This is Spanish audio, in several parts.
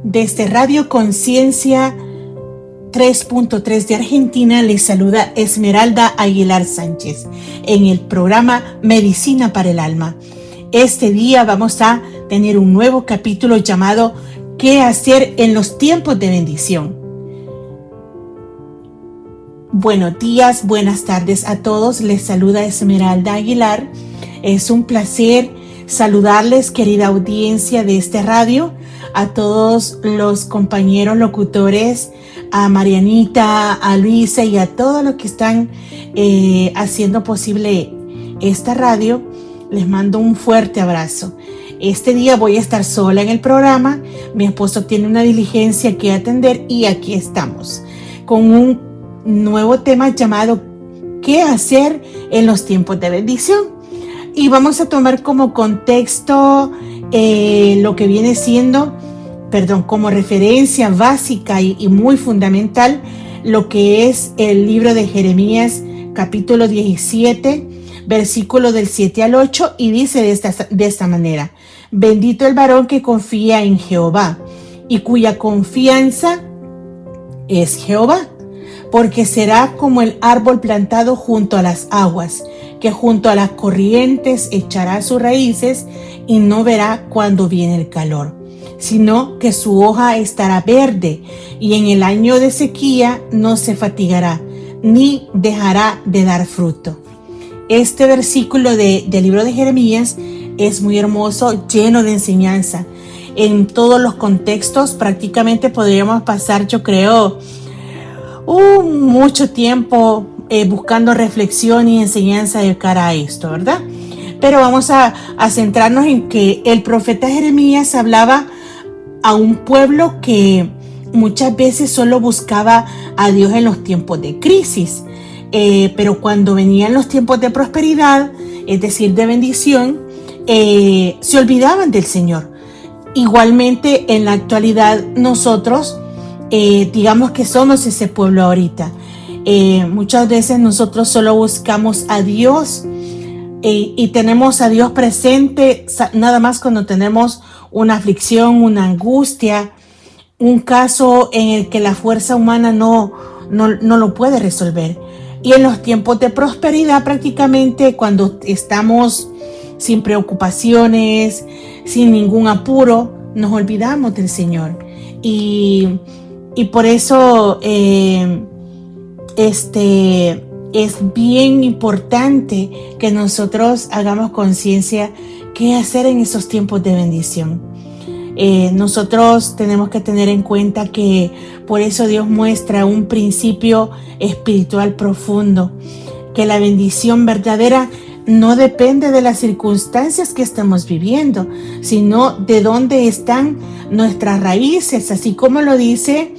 Desde Radio Conciencia 3.3 de Argentina les saluda Esmeralda Aguilar Sánchez en el programa Medicina para el Alma. Este día vamos a tener un nuevo capítulo llamado ¿Qué hacer en los tiempos de bendición? Buenos días, buenas tardes a todos. Les saluda Esmeralda Aguilar. Es un placer saludarles, querida audiencia de este radio, a todos los compañeros locutores, a Marianita, a Luisa y a todos los que están haciendo posible esta radio. Les mando un fuerte abrazo. Este día voy a estar sola en el programa. Mi esposo tiene una diligencia que atender y aquí estamos con un nuevo tema llamado ¿Qué hacer en los tiempos de bendición? Y vamos a tomar como contexto lo que viene siendo, como referencia básica y muy fundamental, lo que es el libro de Jeremías, capítulo 17, versículo del 7 al 8, y dice de esta manera: bendito el varón que confía en Jehová y cuya confianza es Jehová, porque será como el árbol plantado junto a las aguas, que junto a las corrientes echará sus raíces y no verá cuando viene el calor, sino que su hoja estará verde y en el año de sequía no se fatigará, ni dejará de dar fruto. Este versículo del libro de Jeremías es muy hermoso, lleno de enseñanza. En todos los contextos prácticamente podríamos pasar, yo creo, mucho tiempo buscando reflexión y enseñanza de cara a esto, ¿verdad? Pero vamos a centrarnos en que el profeta Jeremías hablaba a un pueblo que muchas veces solo buscaba a Dios en los tiempos de crisis, pero cuando venían los tiempos de prosperidad, es decir, de bendición, se olvidaban del Señor. Igualmente, en la actualidad, nosotros digamos que somos ese pueblo ahorita. Muchas veces nosotros solo buscamos a Dios y tenemos a Dios presente nada más cuando tenemos una aflicción, una angustia, un caso en el que la fuerza humana no lo puede resolver. Y en los tiempos de prosperidad, prácticamente cuando estamos sin preocupaciones, sin ningún apuro, nos olvidamos del Señor. Y por eso es bien importante que nosotros hagamos conciencia qué hacer en esos tiempos de bendición. Nosotros tenemos que tener en cuenta que por eso Dios muestra un principio espiritual profundo, que la bendición verdadera no depende de las circunstancias que estamos viviendo, sino de dónde están nuestras raíces, así como lo dice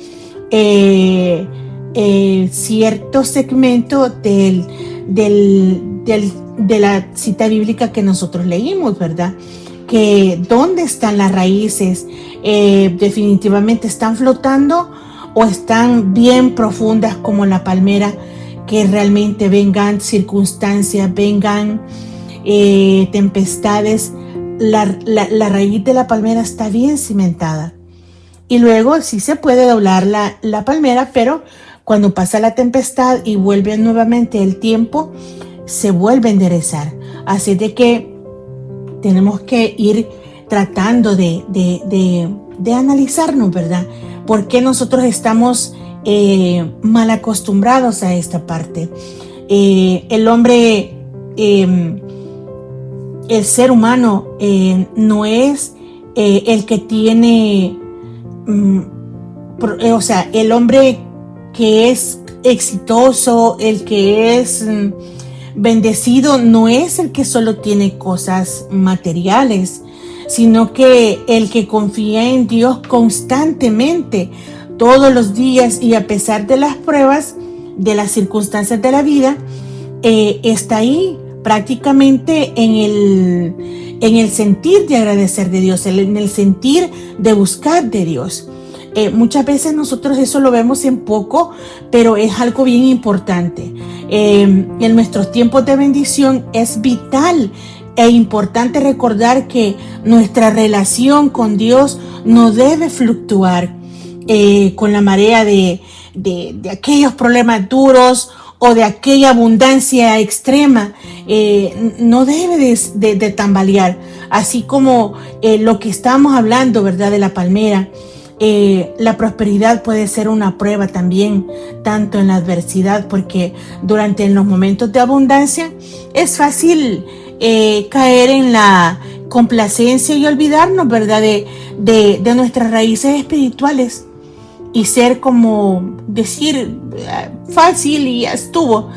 cierto segmento de la cita bíblica que nosotros leímos, ¿verdad? Que dónde están las raíces, definitivamente están flotando o están bien profundas como la palmera, que realmente vengan circunstancias, vengan tempestades, la raíz de la palmera está bien cimentada. Y luego sí se puede doblar la palmera, pero cuando pasa la tempestad y vuelve nuevamente el tiempo, se vuelve a enderezar. Así de que tenemos que ir tratando de analizarnos, ¿verdad? ¿Por qué nosotros estamos mal acostumbrados a esta parte? El hombre, el ser humano no es el que tiene, el hombre que es exitoso, el que es bendecido, no es el que solo tiene cosas materiales, sino que el que confía en Dios constantemente, todos los días, y a pesar de las pruebas, de las circunstancias de la vida, está ahí prácticamente en el sentir de agradecer de Dios, en el sentir de buscar de Dios. Muchas veces nosotros eso lo vemos en poco, pero es algo bien importante. En nuestros tiempos de bendición es vital Es importante recordar que nuestra relación con Dios no debe fluctuar con la marea de aquellos problemas duros o de aquella abundancia extrema. No debe de tambalear, así como lo que estamos hablando, ¿verdad?, de la palmera. La prosperidad puede ser una prueba también, tanto en la adversidad, porque durante los momentos de abundancia es fácil caer en la complacencia y olvidarnos, ¿verdad?, de nuestras raíces espirituales y ser como decir fácil y ya estuvo.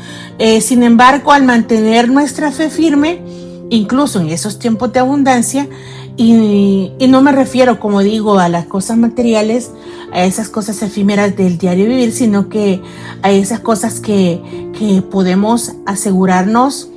Sin embargo, al mantener nuestra fe firme, incluso en esos tiempos de abundancia, y no me refiero, como digo, a las cosas materiales, a esas cosas efímeras del diario vivir, sino que a esas cosas que podemos asegurarnos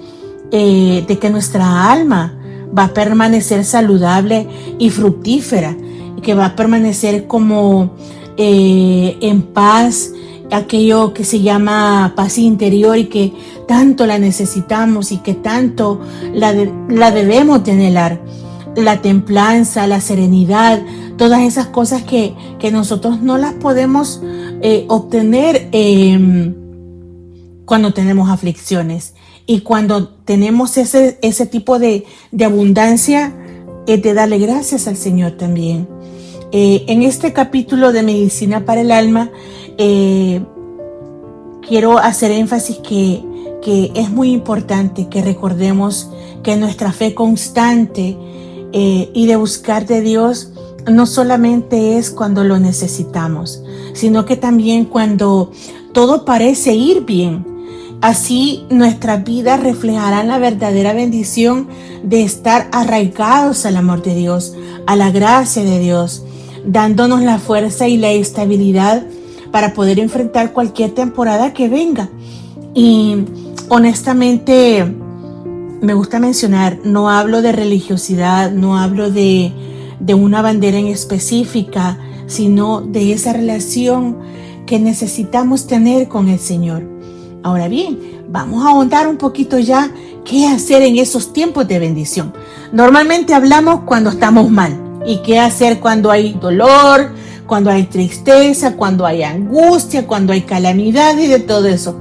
de que nuestra alma va a permanecer saludable y fructífera, y que va a permanecer como en paz, aquello que se llama paz interior y que tanto la necesitamos y que tanto la debemos de anhelar. La templanza, la serenidad, todas esas cosas que nosotros no las podemos obtener cuando tenemos aflicciones. Y cuando tenemos ese tipo de abundancia, de darle gracias al Señor también. En este capítulo de Medicina para el Alma, quiero hacer énfasis que es muy importante que recordemos que nuestra fe constante y de buscar de Dios no solamente es cuando lo necesitamos, sino que también cuando todo parece ir bien. Así nuestras vidas reflejarán la verdadera bendición de estar arraigados al amor de Dios, a la gracia de Dios, dándonos la fuerza y la estabilidad para poder enfrentar cualquier temporada que venga. Y honestamente, me gusta mencionar, no hablo de religiosidad, no hablo de una bandera en específica, sino de esa relación que necesitamos tener con el Señor. Ahora bien, vamos a ahondar un poquito ya qué hacer en esos tiempos de bendición. Normalmente hablamos cuando estamos mal y qué hacer cuando hay dolor, cuando hay tristeza, cuando hay angustia, cuando hay calamidad y de todo eso.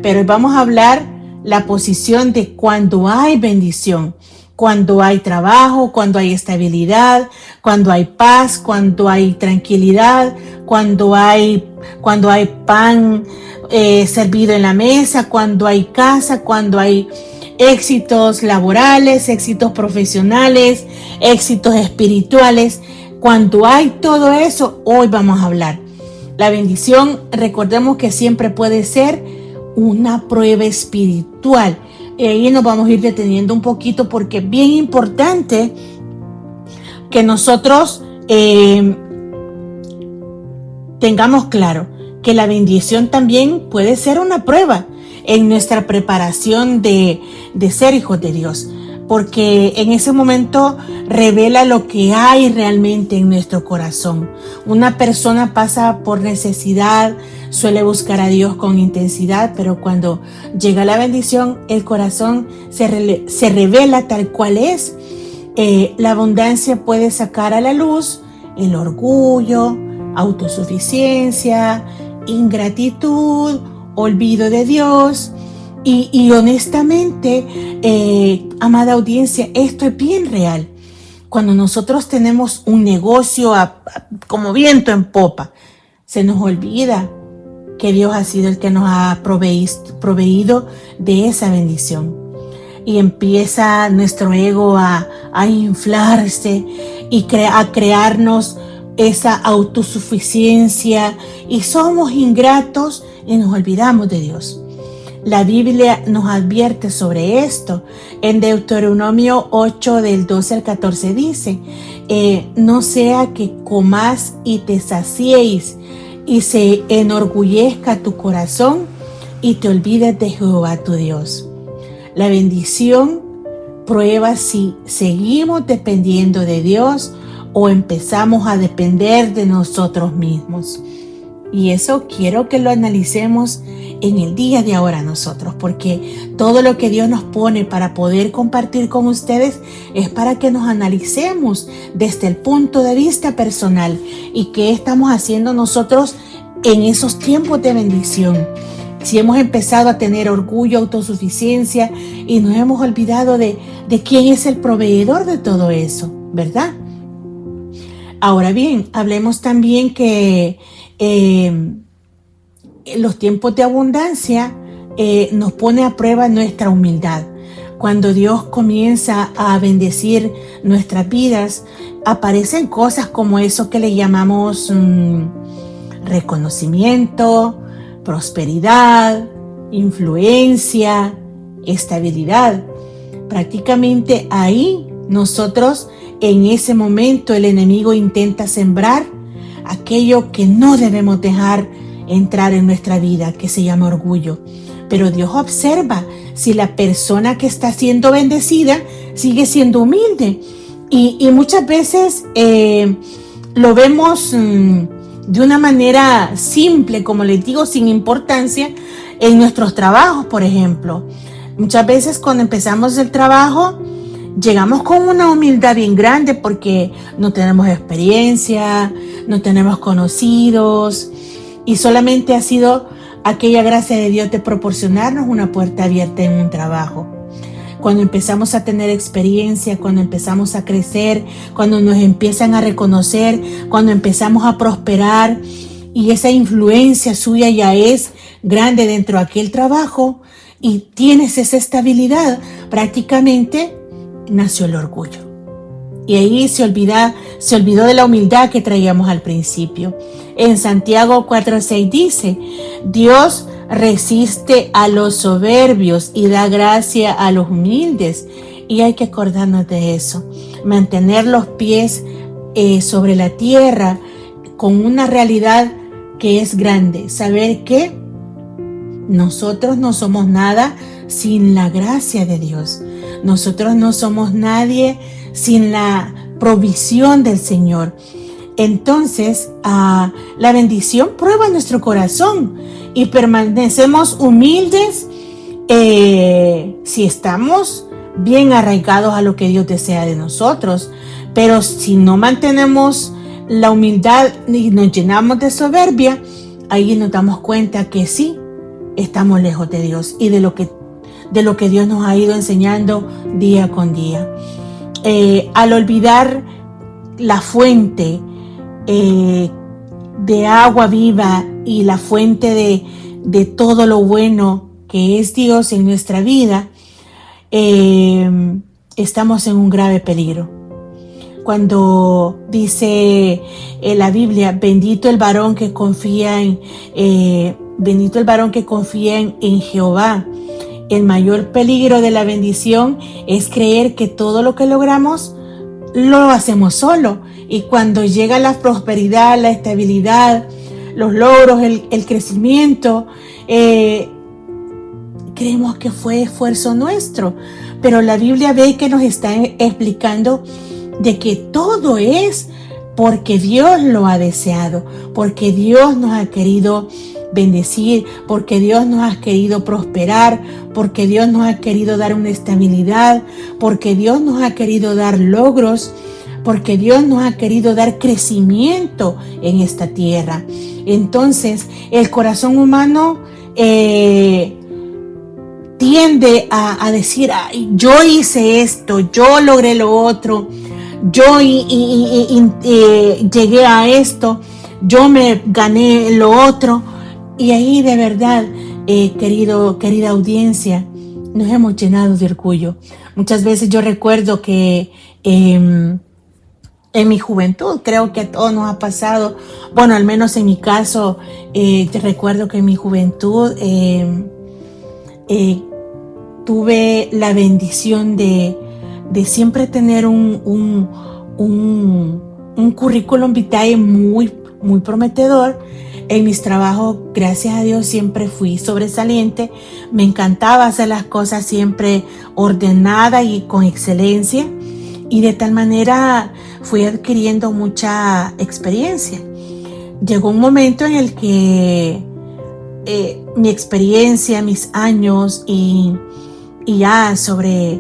Pero vamos a hablar la posición de cuando hay bendición, cuando hay trabajo, cuando hay estabilidad, cuando hay paz, cuando hay tranquilidad, cuando hay pan servido en la mesa, cuando hay casa, cuando hay éxitos laborales, éxitos profesionales, éxitos espirituales. Cuando hay todo eso, hoy vamos a hablar. La bendición, recordemos que siempre puede ser una prueba espiritual. Y ahí nos vamos a ir deteniendo un poquito porque es bien importante que nosotros tengamos claro que la bendición también puede ser una prueba en nuestra preparación de ser hijos de Dios, porque en ese momento revela lo que hay realmente en nuestro corazón. Una persona pasa por necesidad, suele buscar a Dios con intensidad, pero cuando llega la bendición, el corazón se revela tal cual es. La abundancia puede sacar a la luz el orgullo, autosuficiencia, ingratitud, olvido de Dios. Y honestamente, amada audiencia, esto es bien real. Cuando nosotros tenemos un negocio como viento en popa, se nos olvida que Dios ha sido el que nos ha proveído de esa bendición. Y empieza nuestro ego a inflarse y a crearnos esa autosuficiencia, y somos ingratos y nos olvidamos de Dios. La Biblia nos advierte sobre esto. En Deuteronomio 8, del 12 al 14 dice, no sea que comas y te saciéis y se enorgullezca tu corazón y te olvides de Jehová tu Dios. La bendición prueba si seguimos dependiendo de Dios o empezamos a depender de nosotros mismos. Y eso quiero que lo analicemos en el día de ahora nosotros, porque todo lo que Dios nos pone para poder compartir con ustedes es para que nos analicemos desde el punto de vista personal y qué estamos haciendo nosotros en esos tiempos de bendición. Si hemos empezado a tener orgullo, autosuficiencia y nos hemos olvidado de quién es el proveedor de todo eso, ¿verdad? Ahora bien, hablemos también que los tiempos de abundancia nos pone a prueba nuestra humildad. Cuando Dios comienza a bendecir nuestras vidas, aparecen cosas como eso que le llamamos reconocimiento, prosperidad, influencia, estabilidad. Prácticamente ahí nosotros, en ese momento, el enemigo intenta sembrar aquello que no debemos dejar entrar en nuestra vida, que se llama orgullo. Pero Dios observa si la persona que está siendo bendecida sigue siendo humilde. Y muchas veces lo vemos de una manera simple, como les digo, sin importancia, en nuestros trabajos, por ejemplo. Muchas veces cuando empezamos el trabajo, llegamos con una humildad bien grande porque no tenemos experiencia, no tenemos conocidos, y solamente ha sido aquella gracia de Dios de proporcionarnos una puerta abierta en un trabajo. Cuando empezamos a tener experiencia, cuando empezamos a crecer, cuando nos empiezan a reconocer, cuando empezamos a prosperar y esa influencia suya ya es grande dentro de aquel trabajo y tienes esa estabilidad, prácticamente nació el orgullo. Y ahí se olvidó de la humildad que traíamos al principio. En Santiago 4:6 dice, Dios resiste a los soberbios y da gracia a los humildes. Y hay que acordarnos de eso. Mantener los pies sobre la tierra con una realidad que es grande. Saber que nosotros no somos nada sin la gracia de Dios. Nosotros no somos nadie sin la provisión del Señor. Entonces, la bendición prueba nuestro corazón y permanecemos humildes si estamos bien arraigados a lo que Dios desea de nosotros. Pero si no mantenemos la humildad y nos llenamos de soberbia, ahí nos damos cuenta que sí, estamos lejos de Dios y de lo que Dios nos ha ido enseñando día con día. Al olvidar la fuente de agua viva y la fuente de todo lo bueno que es Dios en nuestra vida, estamos en un grave peligro. Cuando dice la Biblia, bendito el varón que confía en Jehová. El mayor peligro de la bendición es creer que todo lo que logramos lo hacemos solo. Y cuando llega la prosperidad, la estabilidad, los logros, el crecimiento, creemos que fue esfuerzo nuestro. Pero la Biblia ve que nos está explicando de que todo es porque Dios lo ha deseado, porque Dios nos ha querido bendecir, porque Dios nos ha querido prosperar, porque Dios nos ha querido dar una estabilidad, porque Dios nos ha querido dar logros, porque Dios nos ha querido dar crecimiento en esta tierra. Entonces, el corazón humano tiende a decir, ay, yo hice esto, yo logré lo otro, yo llegué a esto, yo me gané lo otro. Y ahí de verdad, querida audiencia, nos hemos llenado de orgullo. Muchas veces yo recuerdo que en mi juventud, creo que a todos nos ha pasado, bueno, al menos en mi caso, recuerdo que en mi juventud tuve la bendición de siempre tener un currículum vitae muy, muy prometedor. En mis trabajos, gracias a Dios, siempre fui sobresaliente. Me encantaba hacer las cosas siempre ordenadas y con excelencia. Y de tal manera fui adquiriendo mucha experiencia. llegó un momento en el que mi experiencia, mis años y ya sobre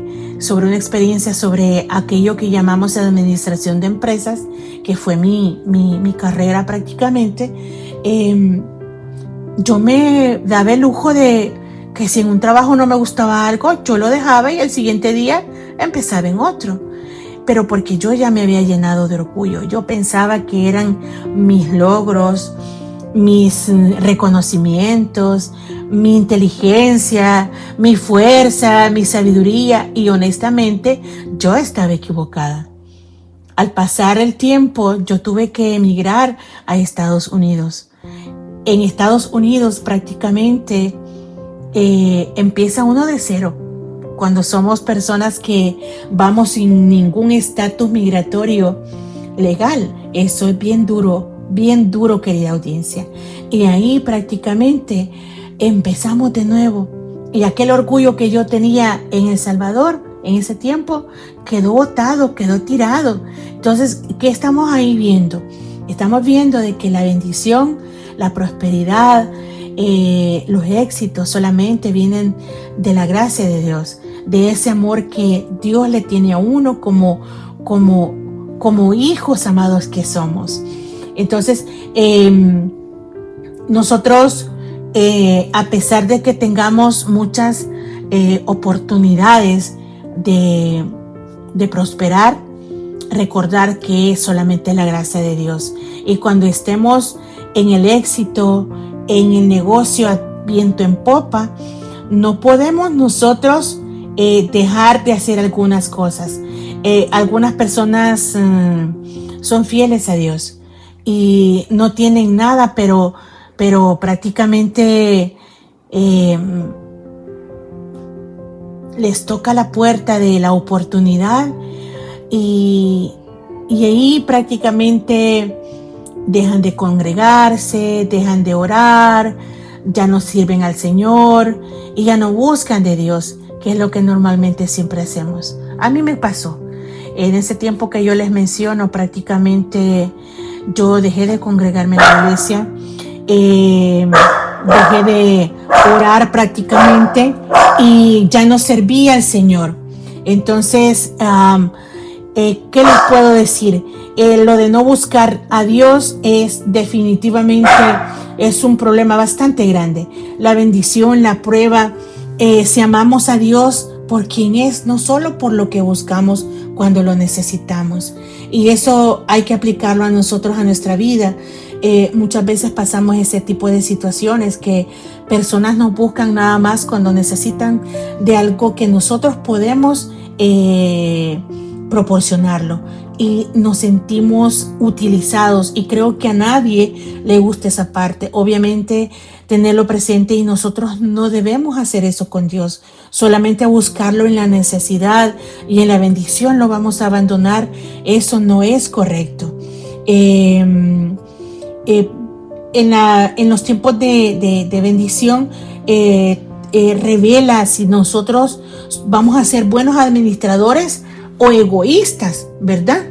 una experiencia sobre aquello que llamamos administración de empresas, que fue mi carrera prácticamente, yo me daba el lujo de que si en un trabajo no me gustaba algo, yo lo dejaba y el siguiente día empezaba en otro. Pero porque yo ya me había llenado de orgullo. Yo pensaba que eran mis logros, mis reconocimientos, mi inteligencia, mi fuerza, mi sabiduría, y honestamente yo estaba equivocada. Al pasar el tiempo, yo tuve que emigrar a Estados Unidos. En Estados Unidos prácticamente empieza uno de cero. Cuando somos personas que vamos sin ningún estatus migratorio legal, eso es bien duro, querida audiencia. Y ahí prácticamente empezamos de nuevo. Y aquel orgullo que yo tenía en El Salvador en ese tiempo quedó botado, quedó tirado. Entonces, ¿qué estamos ahí viendo? Estamos viendo de que la bendición, la prosperidad, los éxitos solamente vienen de la gracia de Dios, de ese amor que Dios le tiene a uno como hijos amados que somos. Entonces, nosotros, a pesar de que tengamos muchas oportunidades de prosperar, recordar que es solamente la gracia de Dios. Y cuando estemos en el éxito, en el negocio a viento en popa, no podemos nosotros dejar de hacer algunas cosas. Algunas personas son fieles a Dios y no tienen nada, pero prácticamente les toca la puerta de la oportunidad y ahí prácticamente dejan de congregarse, dejan de orar, ya no sirven al Señor y ya no buscan de Dios, que es lo que normalmente siempre hacemos. A mí me pasó. En ese tiempo que yo les menciono, prácticamente yo dejé de congregarme en la iglesia, dejé de orar prácticamente y ya no servía al Señor. Entonces, ¿qué les puedo decir? Lo de no buscar a Dios es definitivamente un problema bastante grande. La bendición, la prueba, si amamos a Dios por quien es, no solo por lo que buscamos cuando lo necesitamos. Y eso hay que aplicarlo a nosotros, a nuestra vida. Muchas veces pasamos ese tipo de situaciones que personas nos buscan nada más cuando necesitan de algo que nosotros podemos proporcionarlo, y nos sentimos utilizados, y creo que a nadie le gusta esa parte. Obviamente tenerlo presente, y nosotros no debemos hacer eso con Dios, solamente buscarlo en la necesidad y en la bendición lo vamos a abandonar. Eso no es correcto. En los tiempos de bendición revela si nosotros vamos a ser buenos administradores o egoístas, ¿verdad?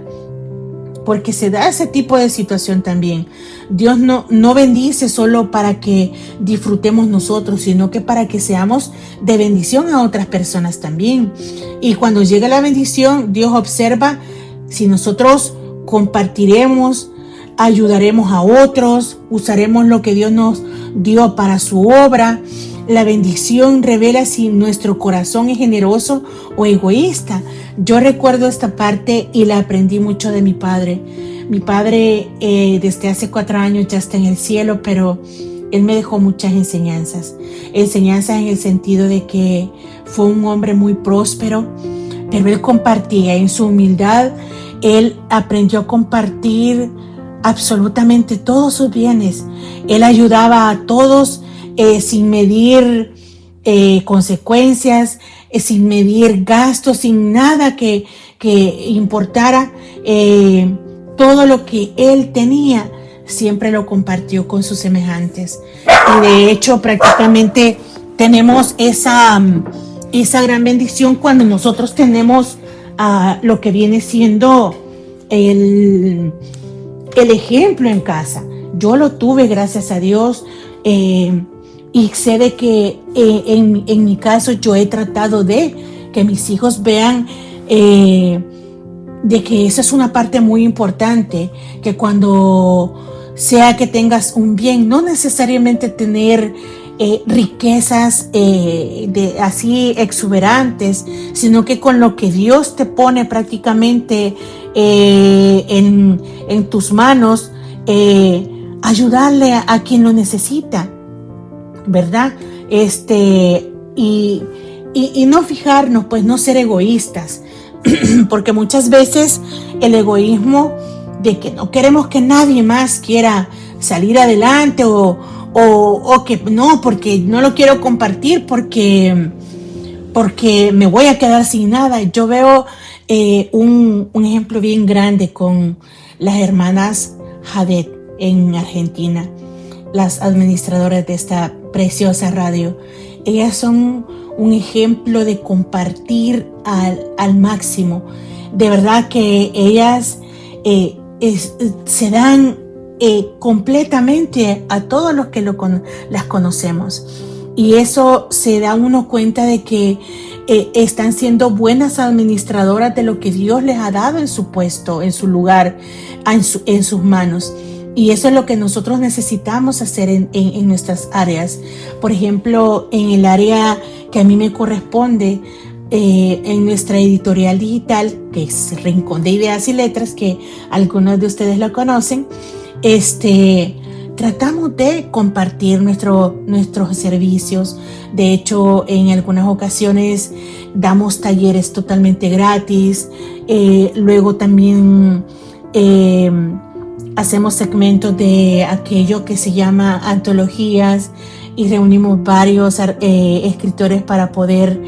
Porque se da ese tipo de situación también. Dios no bendice solo para que disfrutemos nosotros, sino que para que seamos de bendición a otras personas también. Y cuando llega la bendición, Dios observa si nosotros compartiremos, ayudaremos a otros, usaremos lo que Dios nos dio para su obra. La bendición revela si nuestro corazón es generoso o egoísta. Yo recuerdo esta parte y la aprendí mucho de mi padre. Mi padre desde hace 4 años ya está en el cielo, pero él me dejó muchas enseñanzas. Enseñanzas en el sentido de que fue un hombre muy próspero, pero él compartía en su humildad. Él aprendió a compartir absolutamente todos sus bienes. Él ayudaba a todos sin medir consecuencias, sin medir gastos, sin nada que importara. Todo lo que él tenía siempre lo compartió con sus semejantes. Y de hecho prácticamente tenemos esa gran bendición cuando nosotros tenemos lo que viene siendo el ejemplo en casa. Yo lo tuve, gracias a Dios, y sé de que en mi caso yo he tratado de que mis hijos vean de que esa es una parte muy importante, que cuando sea que tengas un bien, no necesariamente tener riquezas así exuberantes, sino que con lo que Dios te pone prácticamente en tus manos, ayudarle a quien lo necesita, ¿verdad? Y no fijarnos, pues no ser egoístas, porque muchas veces el egoísmo de que no queremos que nadie más quiera salir adelante o que no, porque no lo quiero compartir porque me voy a quedar sin nada. Yo veo un ejemplo bien grande con las hermanas Hadet en Argentina, las administradoras de esta preciosa radio. Ellas son un ejemplo de compartir al máximo. De verdad que ellas se dan completamente a todos los que las conocemos. Y eso se da uno cuenta de que están siendo buenas administradoras de lo que Dios les ha dado en su puesto, en su lugar, en sus manos. Y eso es lo que nosotros necesitamos hacer en nuestras áreas. Por ejemplo, en el área que a mí me corresponde, en nuestra editorial digital, que es Rincón de Ideas y Letras, que algunos de ustedes lo conocen, tratamos de compartir nuestros servicios. De hecho, en algunas ocasiones damos talleres totalmente gratis. Luego también hacemos segmentos de aquello que se llama antologías y reunimos varios escritores para poder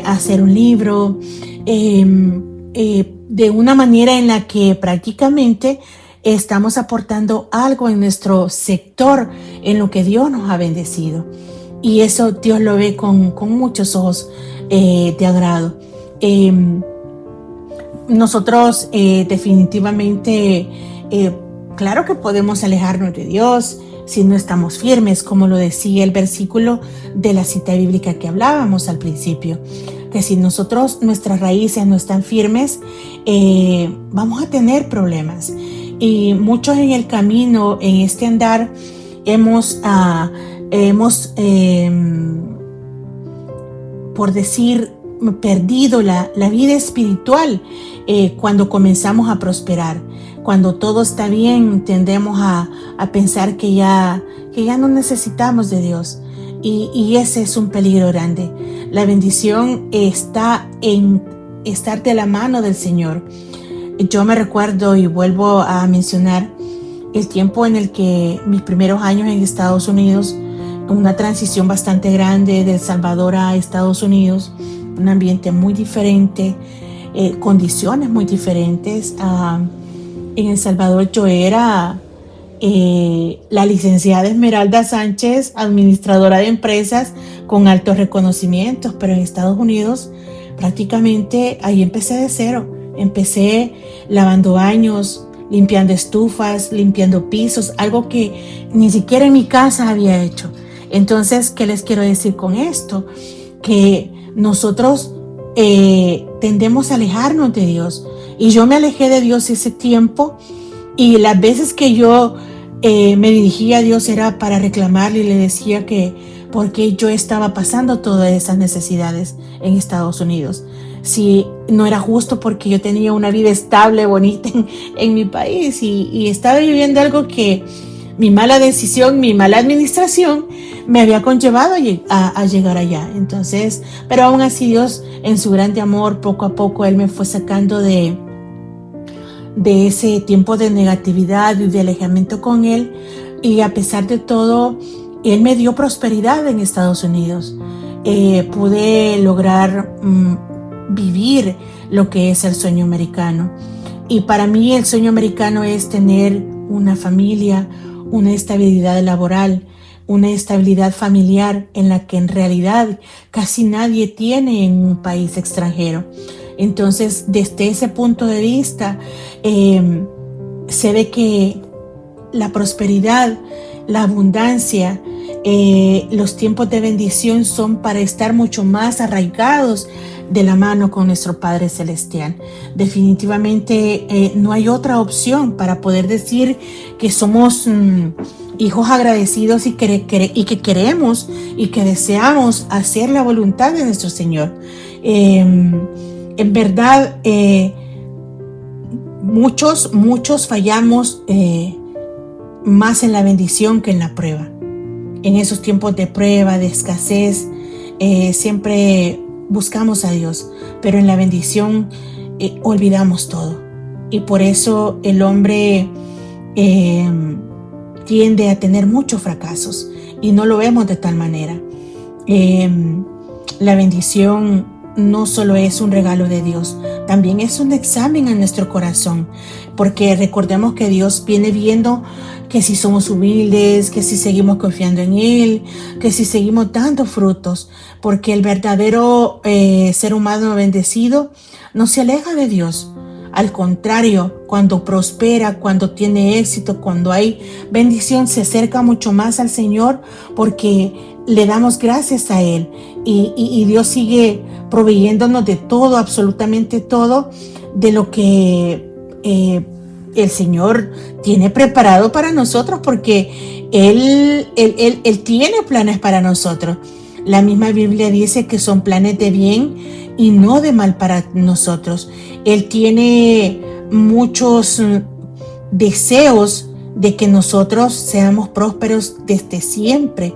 hacer un libro de una manera en la que prácticamente estamos aportando algo en nuestro sector, en lo que Dios nos ha bendecido. Y eso Dios lo ve con muchos ojos de agrado. Nosotros definitivamente, claro que podemos alejarnos de Dios si no estamos firmes, como lo decía el versículo de la cita bíblica que hablábamos al principio, que si nuestras raíces no están firmes, vamos a tener problemas. Y muchos en el camino, en este andar, hemos por decir, perdido la vida espiritual cuando comenzamos a prosperar. Cuando todo está bien, tendemos a pensar que ya no necesitamos de Dios. Y ese es un peligro grande. La bendición está en estar de la mano del Señor. Yo me recuerdo y vuelvo a mencionar el tiempo en el que mis primeros años en Estados Unidos, una transición bastante grande de El Salvador a Estados Unidos, un ambiente muy diferente, condiciones muy diferentes. En El Salvador yo era la licenciada Esmeralda Sánchez, administradora de empresas con altos reconocimientos, pero en Estados Unidos prácticamente ahí empecé de cero. Empecé lavando baños, limpiando estufas, limpiando pisos, algo que ni siquiera en mi casa había hecho. Entonces, ¿qué les quiero decir con esto? Que nosotros tendemos a alejarnos de Dios. Y yo me alejé de Dios ese tiempo, y las veces que yo me dirigía a Dios era para reclamarle, y le decía que por qué yo estaba pasando todas esas necesidades en Estados Unidos. Si no era justo, porque yo tenía una vida estable, bonita en mi país, y estaba viviendo algo que mi mala decisión, mi mala administración me había conllevado a llegar allá. Entonces, pero aún así Dios, en su grande amor, poco a poco Él me fue sacando de ese tiempo de negatividad y de alejamiento con Él, y a pesar de todo, Él me dio prosperidad en Estados Unidos. Pude lograr vivir lo que es el sueño americano. Y para mí el sueño americano es tener una familia, una estabilidad laboral, una estabilidad familiar en la que en realidad casi nadie tiene en un país extranjero. Entonces, desde ese punto de vista, sé de que la prosperidad, la abundancia, los tiempos de bendición son para estar mucho más arraigados de la mano con nuestro Padre Celestial. Definitivamente no hay otra opción para poder decir que somos hijos agradecidos y que queremos y que deseamos hacer la voluntad de nuestro Señor. En verdad, muchos fallamos más en la bendición que en la prueba. En esos tiempos de prueba, de escasez, siempre buscamos a Dios, pero en la bendición olvidamos todo. Y por eso el hombre tiende a tener muchos fracasos y no lo vemos de tal manera. La bendición no solo es un regalo de Dios, también es un examen a nuestro corazón, porque recordemos que Dios viene viendo que si somos humildes, que si seguimos confiando en Él, que si seguimos dando frutos, porque el verdadero ser humano bendecido no se aleja de Dios. Al contrario, cuando prospera, cuando tiene éxito, cuando hay bendición, se acerca mucho más al Señor porque le damos gracias a Él y Dios sigue proveyéndonos de todo, absolutamente todo, de lo que el Señor tiene preparado para nosotros, porque Él tiene planes para nosotros. La misma Biblia dice que son planes de bien y no de mal para nosotros. Él tiene muchos deseos de que nosotros seamos prósperos desde siempre.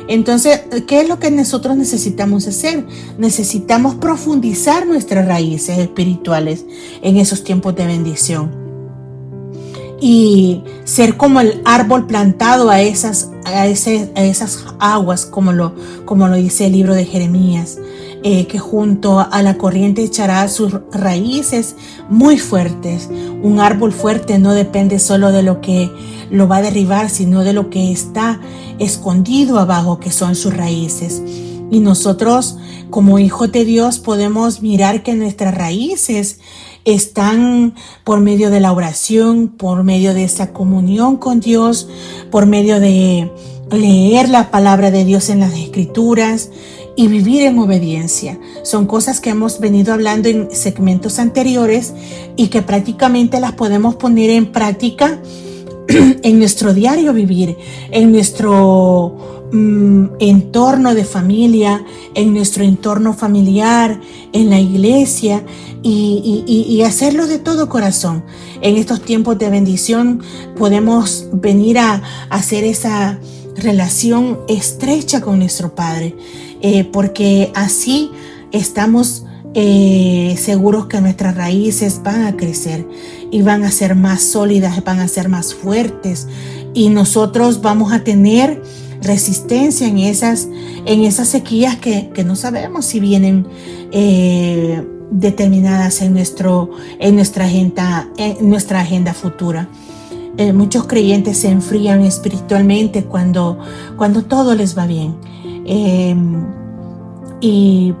Entonces, ¿qué es lo que nosotros necesitamos hacer? Necesitamos profundizar nuestras raíces espirituales en esos tiempos de bendición y ser como el árbol plantado a esas aguas, como lo dice el libro de Jeremías, que junto a la corriente echará sus raíces muy fuertes. Un árbol fuerte no depende solo de lo que lo va a derribar, sino de lo que está escondido abajo, que son sus raíces. Y nosotros, como hijos de Dios, podemos mirar que nuestras raíces están por medio de la oración, por medio de esa comunión con Dios, por medio de leer la palabra de Dios en las Escrituras y vivir en obediencia. Son cosas que hemos venido hablando en segmentos anteriores y que prácticamente las podemos poner en práctica en nuestro diario vivir, en nuestro entorno de familia, en nuestro entorno familiar, en la iglesia y hacerlo de todo corazón. En estos tiempos de bendición podemos venir a hacer esa relación estrecha con nuestro Padre, porque así estamos seguros que nuestras raíces van a crecer y van a ser más sólidas, van a ser más fuertes y nosotros vamos a tener resistencia en esas sequías que no sabemos si vienen determinadas en nuestra agenda futura. Muchos creyentes se enfrían espiritualmente cuando todo les va bien y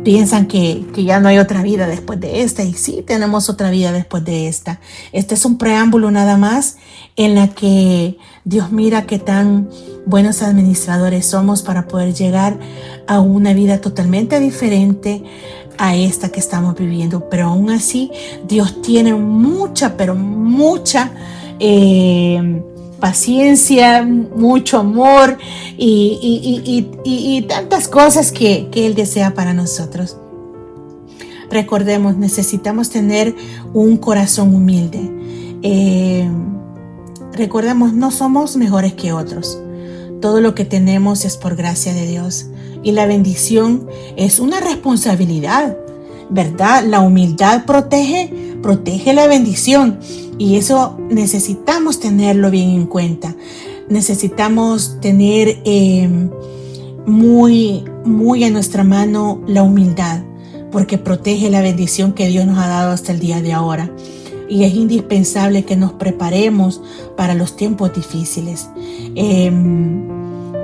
piensan que ya no hay otra vida después de esta, y sí tenemos otra vida después de esta. Este es un preámbulo nada más en la que Dios mira qué tan buenos administradores somos para poder llegar a una vida totalmente diferente a esta que estamos viviendo. Pero aún así, Dios tiene mucha, pero mucha paciencia, mucho amor y tantas cosas que Él desea para nosotros. Recordemos, necesitamos tener un corazón humilde. Recordemos, no somos mejores que otros. Todo lo que tenemos es por gracia de Dios. Y la bendición es una responsabilidad, ¿verdad? La humildad protege la bendición. Y eso necesitamos tenerlo bien en cuenta. Necesitamos tener muy a nuestra mano la humildad, porque protege la bendición que Dios nos ha dado hasta el día de ahora. Y es indispensable que nos preparemos para los tiempos difíciles.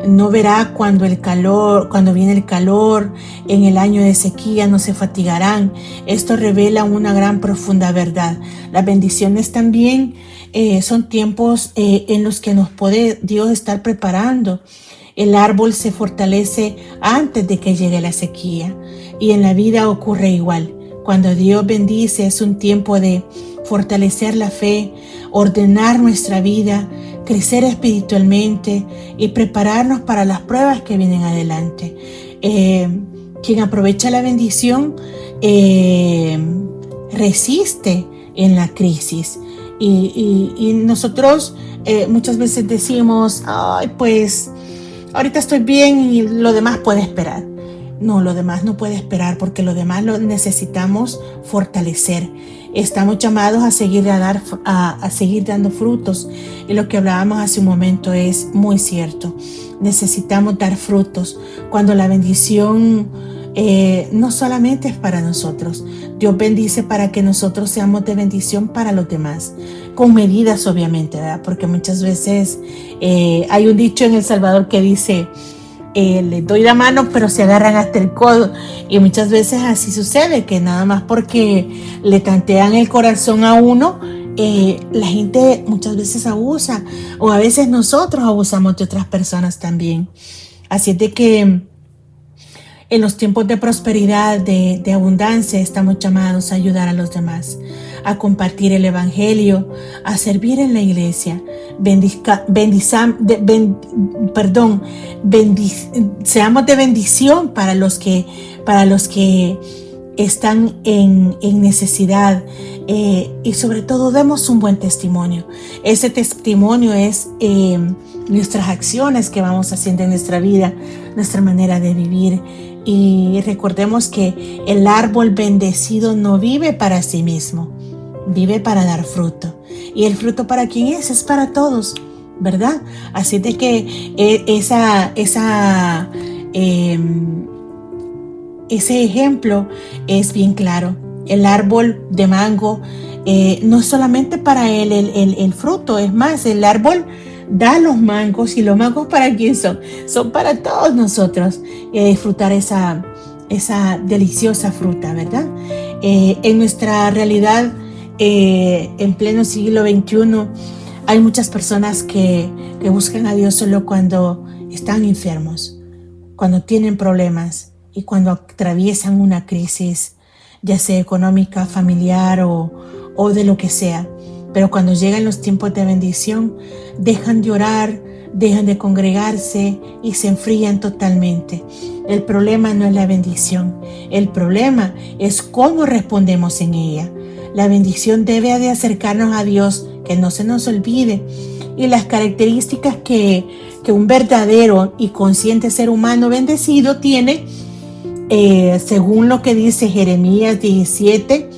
No verá cuando viene el calor, en el año de sequía no se fatigarán. Esto revela una gran profunda verdad. Las bendiciones también son tiempos en los que nos puede Dios estar preparando. El árbol se fortalece antes de que llegue la sequía, y en la vida ocurre igual. Cuando Dios bendice es un tiempo de fortalecer la fe, ordenar nuestra vida, crecer espiritualmente y prepararnos para las pruebas que vienen adelante. Quien aprovecha la bendición resiste en la crisis. Y nosotros muchas veces decimos, ay, pues ahorita estoy bien y lo demás puede esperar. No, lo demás no puede esperar, porque lo demás lo necesitamos fortalecer. Estamos llamados a seguir dando frutos, y lo que hablábamos hace un momento es muy cierto. Necesitamos dar frutos cuando la bendición no solamente es para nosotros. Dios bendice para que nosotros seamos de bendición para los demás, con medidas obviamente, ¿verdad? Porque muchas veces hay un dicho en El Salvador que dice, les doy la mano pero se agarran hasta el codo, y muchas veces así sucede, que nada más porque le tantean el corazón a uno, la gente muchas veces abusa, o a veces nosotros abusamos de otras personas también. Así es de que en los tiempos de prosperidad, de abundancia, estamos llamados a ayudar a los demás, a compartir el evangelio, a servir en la iglesia. Seamos de bendición para los que están en necesidad, y sobre todo demos un buen testimonio. Ese testimonio es nuestras acciones que vamos haciendo en nuestra vida, nuestra manera de vivir. Y recordemos que el árbol bendecido no vive para sí mismo, vive para dar fruto. Y el fruto, ¿para quién es? Es para todos, ¿verdad? Así de que ese ejemplo es bien claro. El árbol de mango no es solamente para él el fruto, es más, el árbol da los mangos, y los mangos, ¿para quién son? Son para todos nosotros, disfrutar esa deliciosa fruta, ¿verdad? En nuestra realidad, en pleno siglo XXI, hay muchas personas que buscan a Dios solo cuando están enfermos, cuando tienen problemas y cuando atraviesan una crisis, ya sea económica, familiar o de lo que sea. Pero cuando llegan los tiempos de bendición, dejan de orar, dejan de congregarse y se enfrían totalmente. El problema no es la bendición, el problema es cómo respondemos en ella. La bendición debe de acercarnos a Dios, que no se nos olvide. Y las características que un verdadero y consciente ser humano bendecido tiene, según lo que dice Jeremías 17,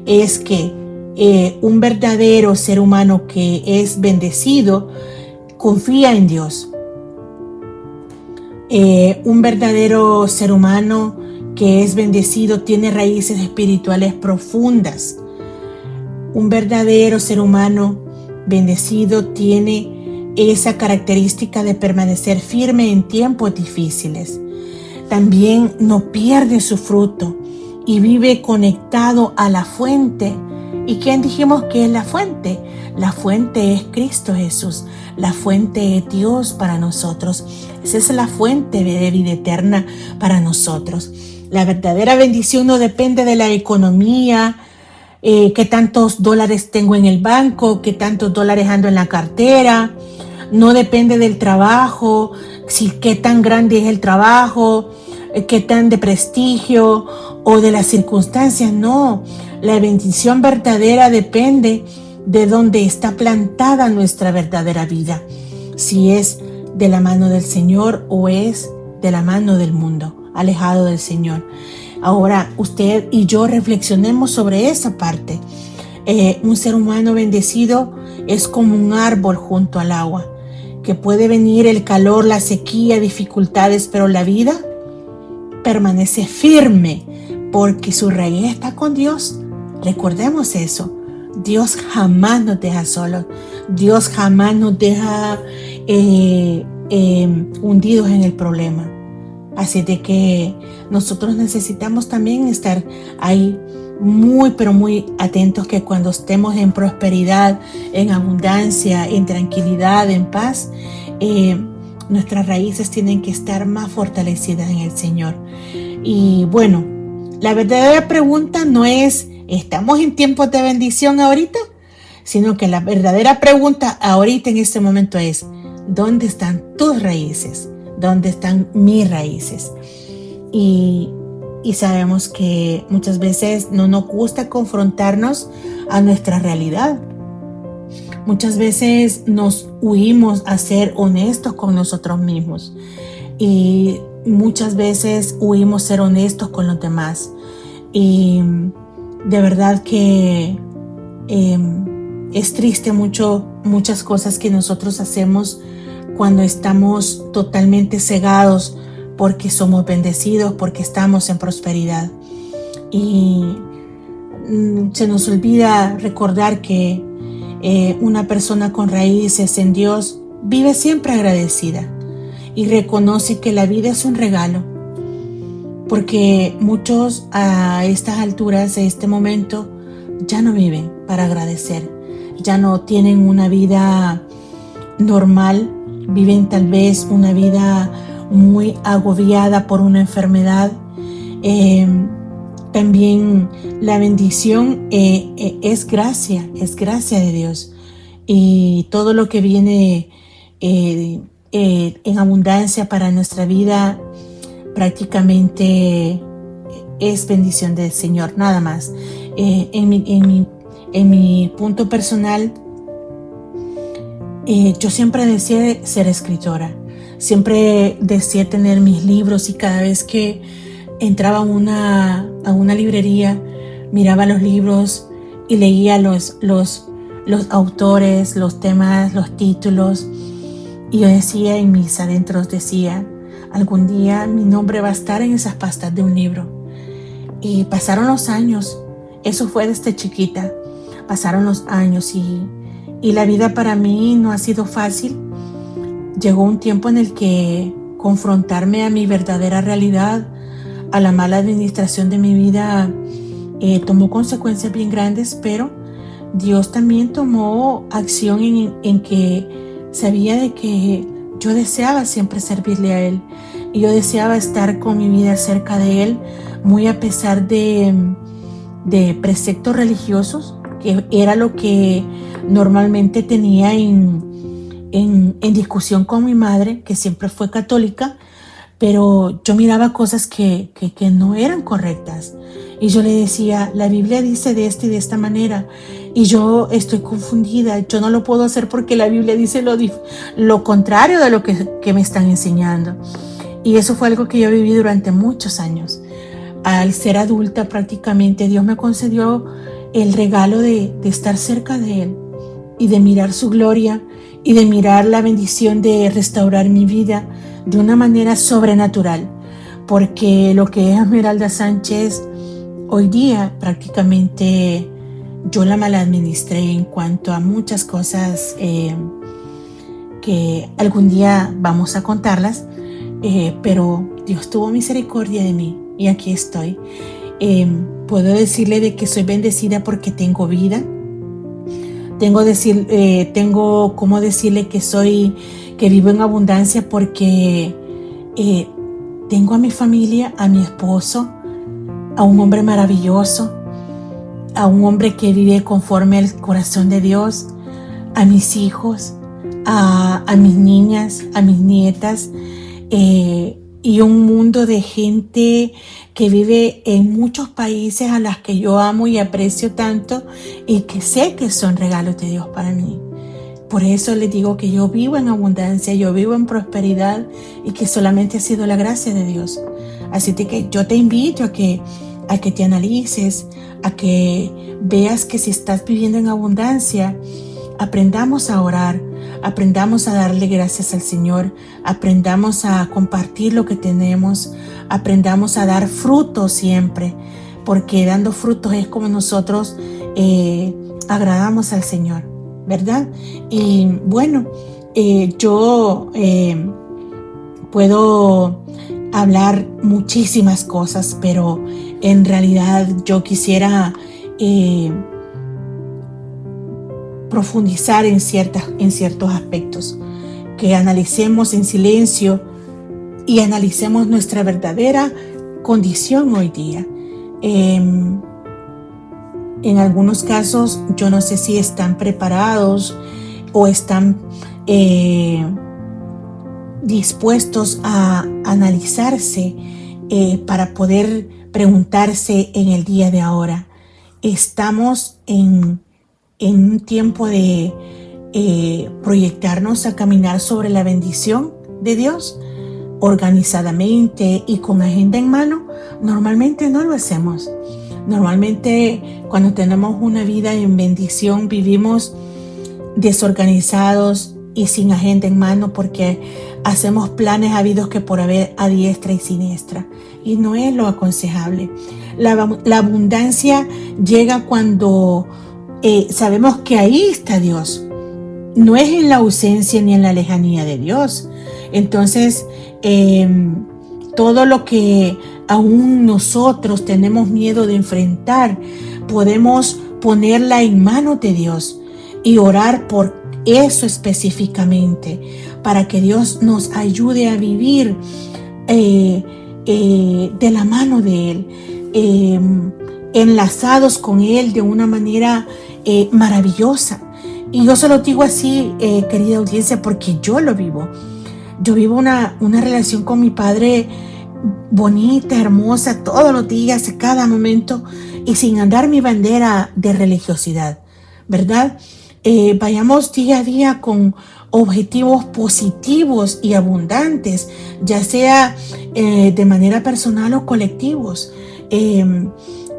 es que un verdadero ser humano que es bendecido confía en Dios. Un verdadero ser humano que es bendecido tiene raíces espirituales profundas. Un verdadero ser humano bendecido tiene esa característica de permanecer firme en tiempos difíciles. También no pierde su fruto y vive conectado a la fuente. ¿Y quién dijimos que es la fuente? La fuente es Cristo Jesús. La fuente es Dios para nosotros. Esa es la fuente de vida eterna para nosotros. La verdadera bendición no depende de la economía, qué tantos dólares tengo en el banco, qué tantos dólares ando en la cartera. No depende del trabajo, qué tan grande es el trabajo, qué tan de prestigio o de las circunstancias. No, la bendición verdadera depende de dónde está plantada nuestra verdadera vida. Si es de la mano del Señor o es de la mano del mundo, alejado del Señor. Ahora usted y yo reflexionemos sobre esa parte. Un ser humano bendecido es como un árbol junto al agua, que puede venir el calor, la sequía, dificultades, pero la vida permanece firme porque su raíz está con Dios. Recordemos eso. Dios jamás nos deja solos. Dios jamás nos deja hundidos en el problema. Así de que nosotros necesitamos también estar ahí muy, pero muy atentos, que cuando estemos en prosperidad, en abundancia, en tranquilidad, en paz, nuestras raíces tienen que estar más fortalecidas en el Señor. Y bueno, la verdadera pregunta no es, ¿estamos en tiempos de bendición ahorita? Sino que la verdadera pregunta ahorita en este momento es, ¿dónde están tus raíces? ¿Dónde están mis raíces? Y sabemos que muchas veces no nos gusta confrontarnos a nuestra realidad. Muchas veces nos huimos a ser honestos con nosotros mismos. Y muchas veces huimos a ser honestos con los demás. Y de verdad que es triste muchas cosas que nosotros hacemos cuando estamos totalmente cegados porque somos bendecidos, porque estamos en prosperidad. Y se nos olvida recordar que una persona con raíces en Dios vive siempre agradecida y reconoce que la vida es un regalo, porque muchos a estas alturas, en este momento, ya no viven para agradecer, ya no tienen una vida normal, viven tal vez una vida muy agobiada por una enfermedad. También la bendición es gracia de Dios, y todo lo que viene en abundancia para nuestra vida prácticamente es bendición del Señor, nada más. En mi punto personal, yo siempre deseé ser escritora, siempre deseé tener mis libros, y cada vez que entraba a una librería, miraba los libros y leía los autores, los temas, los títulos, y yo decía, en mis adentros decía, algún día mi nombre va a estar en esas pastas de un libro. Y pasaron los años, eso fue desde chiquita, pasaron los años y la vida para mí no ha sido fácil. Llegó un tiempo en el que confrontarme a mi verdadera realidad, a la mala administración de mi vida, tomó consecuencias bien grandes, pero Dios también tomó acción en que sabía de que yo deseaba siempre servirle a Él, y yo deseaba estar con mi vida cerca de Él, muy a pesar de preceptos religiosos, que era lo que normalmente tenía en discusión con mi madre, que siempre fue católica, pero yo miraba cosas que no eran correctas. Y yo le decía, la Biblia dice de esta y de esta manera, y yo estoy confundida, yo no lo puedo hacer porque la Biblia dice lo contrario de lo que me están enseñando. Y eso fue algo que yo viví durante muchos años. Al ser adulta, prácticamente Dios me concedió el regalo de estar cerca de Él y de mirar su gloria y de mirar la bendición de restaurar mi vida de una manera sobrenatural, porque lo que es Esmeralda Sánchez hoy día prácticamente yo la maladministré en cuanto a muchas cosas que algún día vamos a contarlas, pero Dios tuvo misericordia de mí y aquí estoy. Puedo decirle de que soy bendecida porque tengo vida. Tengo cómo decirle que vivo en abundancia porque tengo a mi familia, a mi esposo, a un hombre maravilloso, a un hombre que vive conforme al corazón de Dios, a mis hijos, a mis niñas, a mis nietas, y un mundo de gente que vive en muchos países a las que yo amo y aprecio tanto, y que sé que son regalos de Dios para mí. Por eso les digo que yo vivo en abundancia, yo vivo en prosperidad, y que solamente ha sido la gracia de Dios. Así que yo te invito a que te analices, a que veas que si estás viviendo en abundancia, aprendamos a orar, aprendamos a darle gracias al Señor, aprendamos a compartir lo que tenemos, aprendamos a dar frutos siempre, porque dando frutos es como nosotros agradamos al Señor, ¿verdad? Y bueno, Yo puedo hablar muchísimas cosas, pero en realidad yo quisiera profundizar en ciertos aspectos, que analicemos en silencio y analicemos nuestra verdadera condición hoy día. En algunos casos, yo no sé si están preparados o están dispuestos a analizarse para poder preguntarse en el día de ahora. Estamos en un tiempo de proyectarnos a caminar sobre la bendición de Dios organizadamente y con agenda en mano. Normalmente no lo hacemos. Normalmente cuando tenemos una vida en bendición vivimos desorganizados y sin agenda en mano, porque hacemos planes habidos que por haber a diestra y siniestra, y no es lo aconsejable. La abundancia llega cuando sabemos que ahí está Dios, no es en la ausencia ni en la lejanía de Dios. Entonces todo lo que aún nosotros tenemos miedo de enfrentar, podemos ponerla en manos de Dios y orar por eso específicamente, para que Dios nos ayude a vivir de la mano de Él, enlazados con Él de una manera maravillosa. Y yo se lo digo así, querida audiencia, porque yo lo vivo. Yo vivo una relación con mi Padre bonita, hermosa, todos los días, a cada momento, y sin andar mi bandera de religiosidad, ¿verdad? Vayamos día a día con objetivos positivos y abundantes, ya sea de manera personal o colectivos.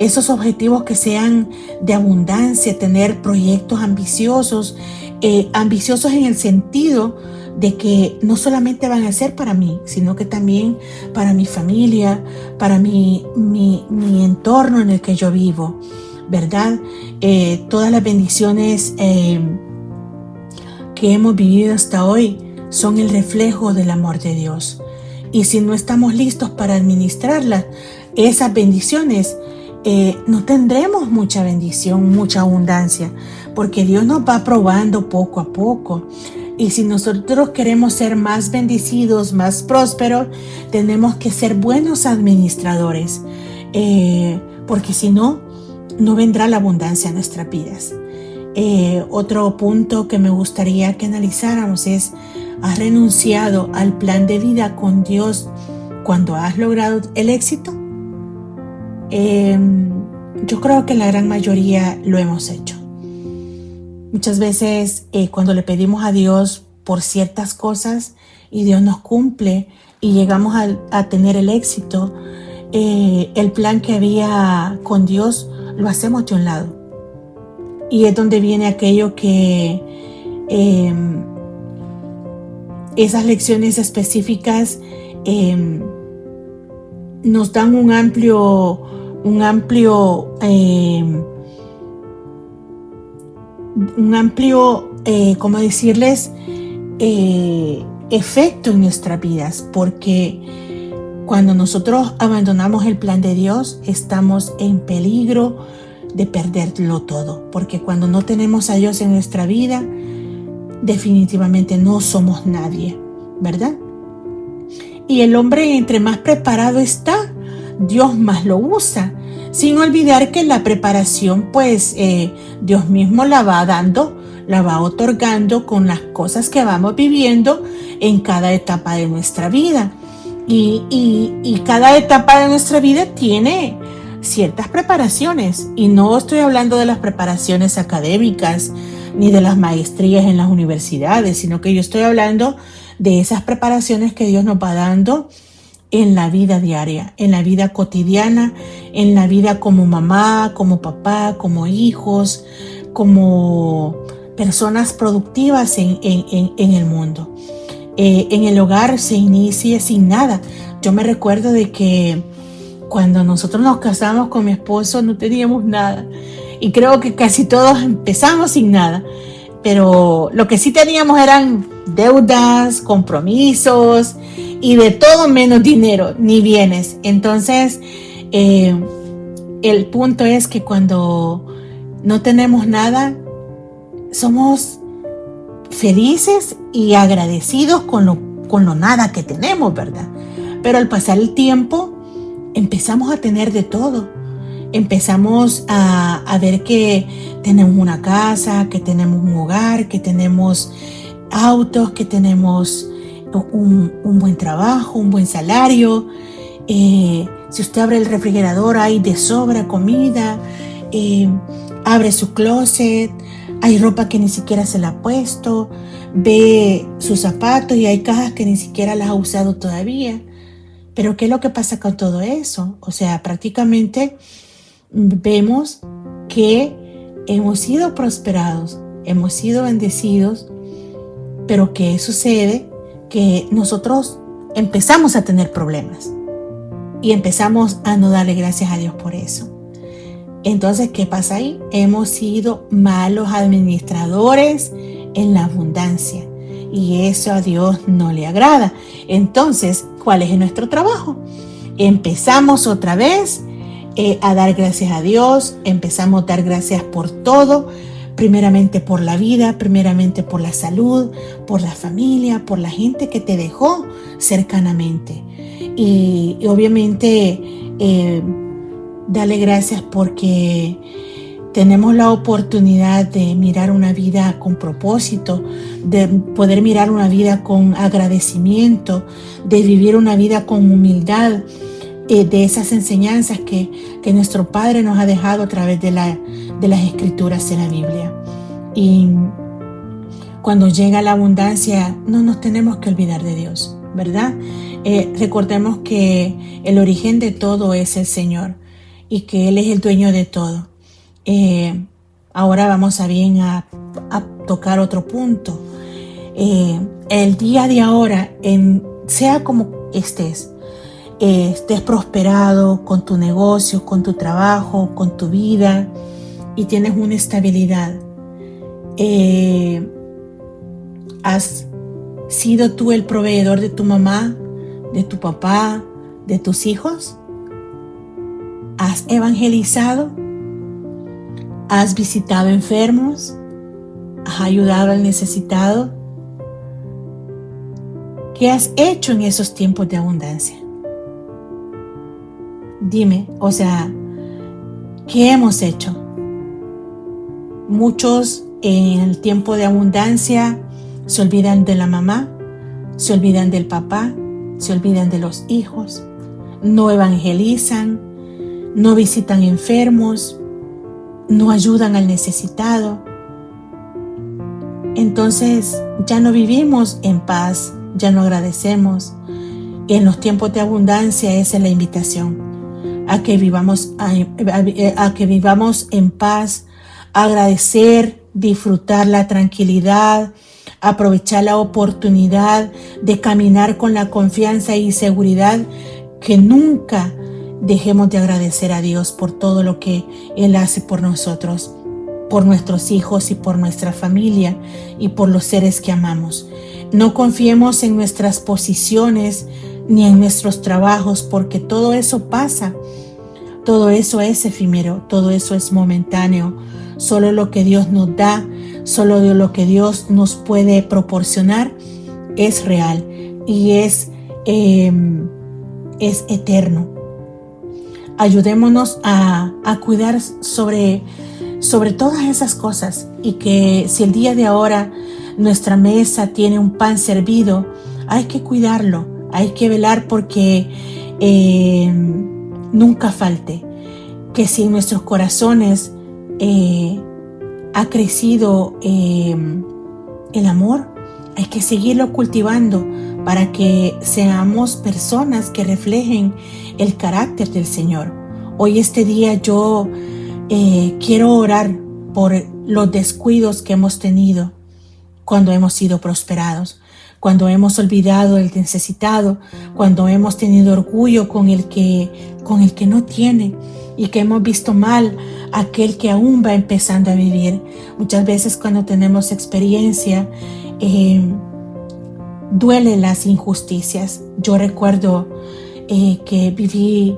Esos objetivos que sean de abundancia, tener proyectos ambiciosos, ambiciosos en el sentido de que no solamente van a ser para mí, sino que también para mi familia, para mi entorno en el que yo vivo, ¿verdad? Todas las bendiciones que hemos vivido hasta hoy son el reflejo del amor de Dios. Y si no estamos listos para administrarlas, esas bendiciones, no tendremos mucha bendición, mucha abundancia, porque Dios nos va probando poco a poco. Y si nosotros queremos ser más bendecidos, más prósperos, tenemos que ser buenos administradores, porque si no, no vendrá la abundancia a nuestras vidas. Otro punto que me gustaría que analizáramos es: ¿has renunciado al plan de vida con Dios cuando has logrado el éxito? Yo creo que la gran mayoría lo hemos hecho. Muchas veces cuando le pedimos a Dios por ciertas cosas y Dios nos cumple y llegamos a tener el éxito, el plan que había con Dios lo hacemos de un lado. Y es donde viene aquello que esas lecciones específicas nos dan un amplio ¿cómo decirles? Efecto en nuestras vidas, porque cuando nosotros abandonamos el plan de Dios, estamos en peligro de perderlo todo, porque cuando no tenemos a Dios en nuestra vida, definitivamente no somos nadie, ¿verdad? Y el hombre, entre más preparado está, Dios más lo usa, sin olvidar que la preparación, pues, Dios mismo la va dando, la va otorgando con las cosas que vamos viviendo en cada etapa de nuestra vida. Y cada etapa de nuestra vida tiene ciertas preparaciones, y no estoy hablando de las preparaciones académicas ni de las maestrías en las universidades, sino que yo estoy hablando de esas preparaciones que Dios nos va dando en la vida diaria, en la vida cotidiana, en la vida como mamá, como papá, como hijos, como personas productivas en el mundo. En el hogar se inicia sin nada. Yo me recuerdo de que cuando nosotros nos casamos con mi esposo no teníamos nada, y creo que casi todos empezamos sin nada. pero lo que sí teníamos eran deudas, compromisos y de todo menos dinero ni bienes. Entonces, el punto es que cuando no tenemos nada, somos felices y agradecidos con lo nada que tenemos, ¿verdad? Pero al pasar el tiempo, empezamos a tener de todo. Empezamos a ver que tenemos una casa, que tenemos un hogar, que tenemos autos, que tenemos un buen trabajo, un buen salario. Si usted abre el refrigerador, hay de sobra comida. Abre su closet, hay ropa que ni siquiera se la ha puesto. Ve sus zapatos y hay cajas que ni siquiera las ha usado todavía. Pero ¿qué es lo que pasa con todo eso? O sea, prácticamente vemos que hemos sido prosperados, hemos sido bendecidos, pero ¿qué sucede? Que nosotros empezamos a tener problemas y empezamos a no darle gracias a Dios por eso. Entonces, ¿qué pasa ahí? Hemos sido malos administradores en la abundancia y eso a Dios no le agrada. Entonces, ¿cuál es nuestro trabajo? Empezamos otra vez a dar gracias a Dios, empezamos a dar gracias por todo, primeramente por la vida, primeramente por la salud, por la familia, por la gente que te dejó cercanamente. Y obviamente dale gracias porque tenemos la oportunidad de mirar una vida con propósito, de poder mirar una vida con agradecimiento, de vivir una vida con humildad, de esas enseñanzas que nuestro Padre nos ha dejado a través de las Escrituras en la Biblia. Y cuando llega la abundancia, no nos tenemos que olvidar de Dios, ¿verdad? Recordemos que el origen de todo es el Señor y que Él es el dueño de todo. Ahora vamos a tocar otro punto. El día de ahora, sea como estés prosperado con tu negocio, con tu trabajo, con tu vida y tienes una estabilidad. ¿Has sido tú el proveedor de tu mamá, de tu papá, de tus hijos? ¿Has evangelizado? ¿Has visitado enfermos? ¿Has ayudado al necesitado? ¿Qué has hecho en esos tiempos de abundancia? Dime, o sea, ¿qué hemos hecho? Muchos en el tiempo de abundancia se olvidan de la mamá, se olvidan del papá, se olvidan de los hijos, no evangelizan, no visitan enfermos, no ayudan al necesitado. Entonces ya no vivimos en paz, ya no agradecemos. Y en los tiempos de abundancia esa es la invitación, a que vivamos en paz, agradecer, disfrutar la tranquilidad, aprovechar la oportunidad de caminar con la confianza y seguridad que nunca dejemos de agradecer a Dios por todo lo que Él hace por nosotros, por nuestros hijos y por nuestra familia y por los seres que amamos. No confiemos en nuestras posiciones ni en nuestros trabajos, porque todo eso pasa, todo eso es efímero, todo eso es momentáneo. Solo lo que Dios nos da, solo lo que Dios nos puede proporcionar es real y es eterno. Ayudémonos a cuidar sobre todas esas cosas, y que si el día de ahora nuestra mesa tiene un pan servido, hay que cuidarlo, hay que velar porque nunca falte. Que si en nuestros corazones ha crecido el amor, hay que seguirlo cultivando para que seamos personas que reflejen el carácter del Señor. Hoy este día yo quiero orar por los descuidos que hemos tenido cuando hemos sido prosperados, cuando hemos olvidado el necesitado, cuando hemos tenido orgullo con el que no tiene y que hemos visto mal aquel que aún va empezando a vivir. Muchas veces cuando tenemos experiencia, duelen las injusticias. Yo recuerdo que viví,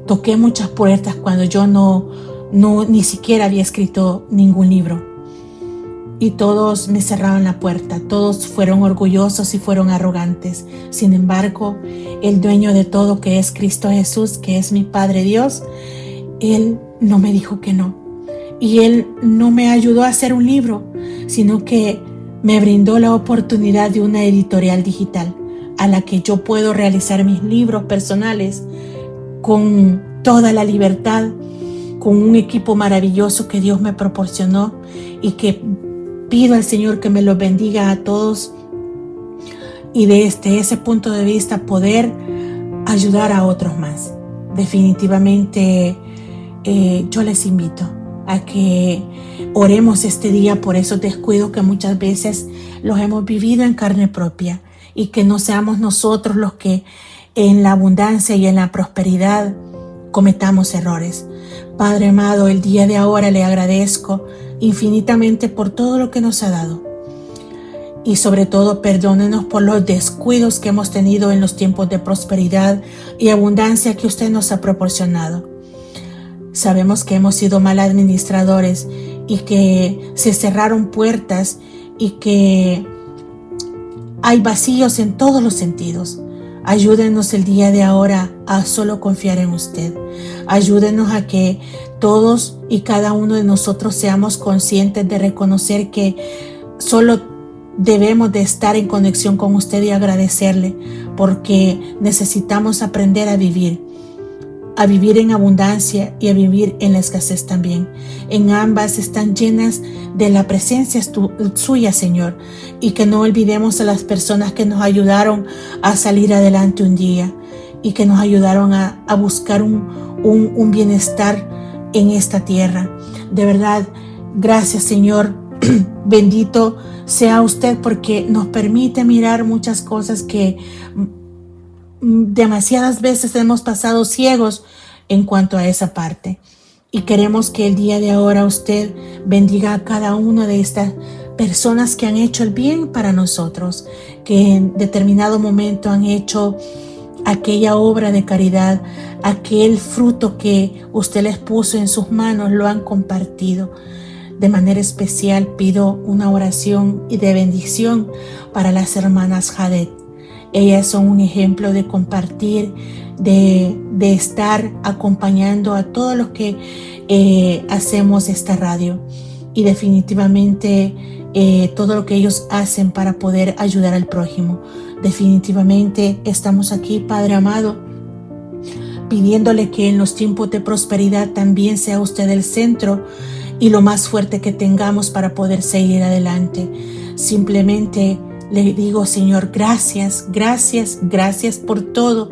toqué muchas puertas cuando yo ni siquiera había escrito ningún libro. Y todos me cerraron la puerta, todos fueron orgullosos y fueron arrogantes. Sin embargo, el dueño de todo, que es Cristo Jesús, que es mi Padre Dios, Él no me dijo que no. Y Él no me ayudó a hacer un libro, sino que me brindó la oportunidad de una editorial digital a la que yo puedo realizar mis libros personales con toda la libertad, con un equipo maravilloso que Dios me proporcionó y que pido al Señor que me los bendiga a todos y desde ese punto de vista poder ayudar a otros más. Definitivamente yo les invito a que oremos este día por esos descuidos que muchas veces los hemos vivido en carne propia y que no seamos nosotros los que en la abundancia y en la prosperidad cometamos errores. Padre amado, el día de ahora le agradezco infinitamente por todo lo que nos ha dado. Y sobre todo, perdónenos por los descuidos que hemos tenido en los tiempos de prosperidad y abundancia que usted nos ha proporcionado. Sabemos que hemos sido mal administradores y que se cerraron puertas y que hay vacíos en todos los sentidos. Ayúdenos el día de ahora a solo confiar en usted. Ayúdenos a que todos y cada uno de nosotros seamos conscientes de reconocer que solo debemos de estar en conexión con usted y agradecerle, porque necesitamos aprender a vivir en abundancia y a vivir en la escasez también. En ambas están llenas de la presencia suya, Señor, y que no olvidemos a las personas que nos ayudaron a salir adelante un día y que nos ayudaron a buscar un bienestar en esta tierra. De verdad, gracias, Señor. Bendito sea usted, porque nos permite mirar muchas cosas que demasiadas veces hemos pasado ciegos en cuanto a esa parte. Y queremos que el día de ahora usted bendiga a cada una de estas personas que han hecho el bien para nosotros, que en determinado momento han hecho aquella obra de caridad, aquel fruto que usted les puso en sus manos, lo han compartido. De manera especial pido una oración y de bendición para las hermanas Jadet. Ellas son un ejemplo de compartir, de estar acompañando a todos los que hacemos esta radio. Y definitivamente todo lo que ellos hacen para poder ayudar al prójimo. Definitivamente estamos aquí, Padre amado, pidiéndole que en los tiempos de prosperidad también sea usted el centro y lo más fuerte que tengamos para poder seguir adelante. Simplemente le digo, Señor, gracias, gracias, gracias por todo,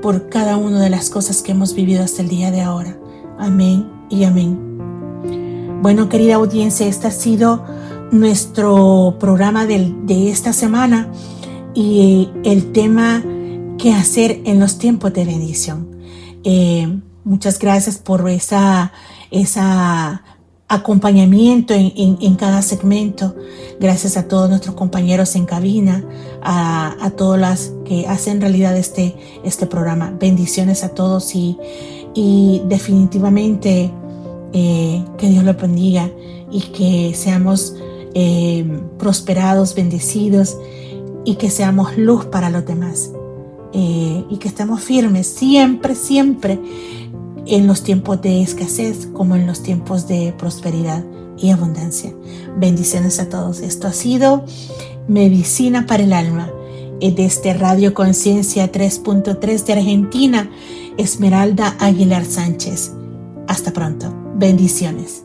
por cada una de las cosas que hemos vivido hasta el día de ahora. Amén y amén. Bueno, querida audiencia, este ha sido nuestro programa de esta semana y el tema ¿qué hacer en los tiempos de bendición? Muchas gracias por esa acompañamiento en cada segmento. Gracias a todos nuestros compañeros en cabina, a todas las que hacen realidad este programa. Bendiciones a todos y definitivamente que Dios los bendiga y que seamos prosperados, bendecidos y que seamos luz para los demás y que estemos firmes siempre, siempre en los tiempos de escasez como en los tiempos de prosperidad y abundancia. Bendiciones a todos. Esto ha sido Medicina para el Alma desde Radio Conciencia 3.3 de Argentina, Esmeralda Aguilar Sánchez. Hasta pronto. Bendiciones.